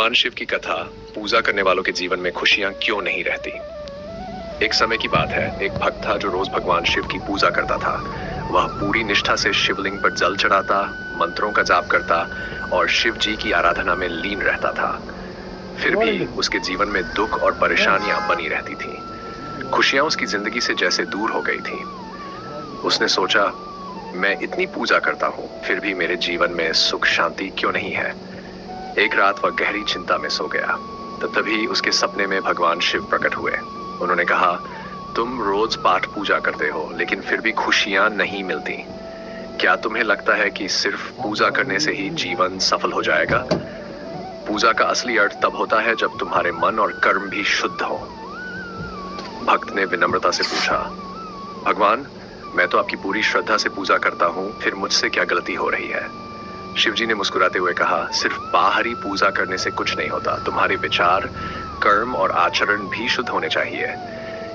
भगवान शिव की कथा। पूजा करने वालों के जीवन में खुशियां क्यों नहीं रहती। एक समय की बात है, एक भक्त था जो रोज भगवान शिव की पूजा करता था। वह पूरी निष्ठा से शिवलिंग पर जल चढ़ाता, मंत्रों का जाप करता और शिव जी की आराधना में लीन रहता था। फिर भी उसके जीवन में दुख और परेशानियां बनी रहती थीं। खुशियां उसकी जिंदगी से जैसे दूर हो गई थीं। उसने सोचा, मैं इतनी पूजा करता हूँ, फिर भी मेरे जीवन में सुख शांति क्यों नहीं है। एक रात वह गहरी चिंता में सो गया। तभी उसके सपने में भगवान शिव प्रकट हुए। उन्होंने कहा, तुम रोज पाठ पूजा करते हो, लेकिन फिर भी खुशियां नहीं मिलती। क्या तुम्हें लगता है कि सिर्फ पूजा करने से ही जीवन सफल हो जाएगा? पूजा का असली अर्थ तब होता है जब तुम्हारे मन और कर्म भी शुद्ध हो। भक्त ने विनम्रता से पूछा, भगवान, मैं तो आपकी पूरी श्रद्धा से पूजा करता हूँ, फिर मुझसे क्या गलती हो रही है? शिवजी ने मुस्कुराते हुए कहा, सिर्फ बाहरी पूजा करने से कुछ नहीं होता, तुम्हारे विचार, कर्म और आचरण भी शुद्ध होने चाहिए।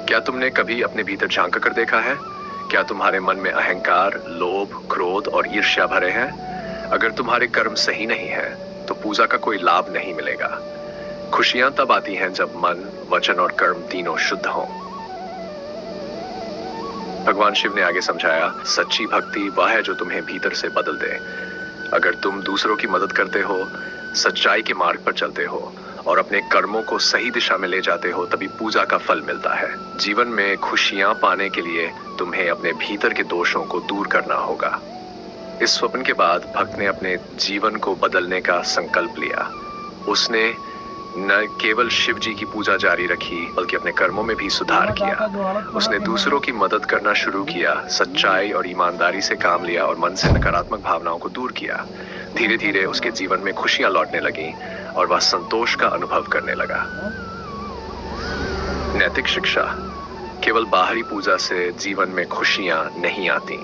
क्या तुमने कभी अपने भीतर झांक कर देखा है? क्या तुम्हारे मन में अहंकार, लोभ, क्रोध और ईर्ष्या भरे हैं? अगर तुम्हारे कर्म सही नहीं है तो पूजा का कोई लाभ नहीं मिलेगा। खुशियां तब आती हैं जब मन, वचन और कर्म तीनों शुद्ध हों। भगवान शिव ने आगे समझाया, सच्ची भक्ति वह है जो तुम्हें भीतर से बदल दे। अगर तुम दूसरों की मदद करते हो, सच्चाई के मार्ग पर चलते हो और अपने कर्मों को सही दिशा में ले जाते हो, तभी पूजा का फल मिलता है। जीवन में खुशियां पाने के लिए तुम्हें अपने भीतर के दोषों को दूर करना होगा। इस स्वप्न के बाद भक्त ने अपने जीवन को बदलने का संकल्प लिया। उसने न केवल शिव जी की पूजा जारी रखी, बल्कि अपने कर्मों में भी सुधार किया। उसने दूसरों की मदद करना शुरू किया, सच्चाई और ईमानदारी से काम लिया और मन से नकारात्मक भावनाओं को दूर किया। धीरे धीरे उसके जीवन में खुशियां लौटने लगीं और वह संतोष का अनुभव करने लगा। नैतिक शिक्षा। केवल बाहरी पूजा से जीवन में खुशियां नहीं आती।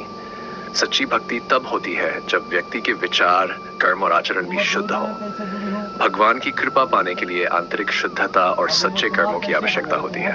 सच्ची भक्ति तब होती है जब व्यक्ति के विचार, कर्म और आचरण भी शुद्ध हो। भगवान की कृपा पाने के लिए आंतरिक शुद्धता और सच्चे कर्मों की आवश्यकता होती है।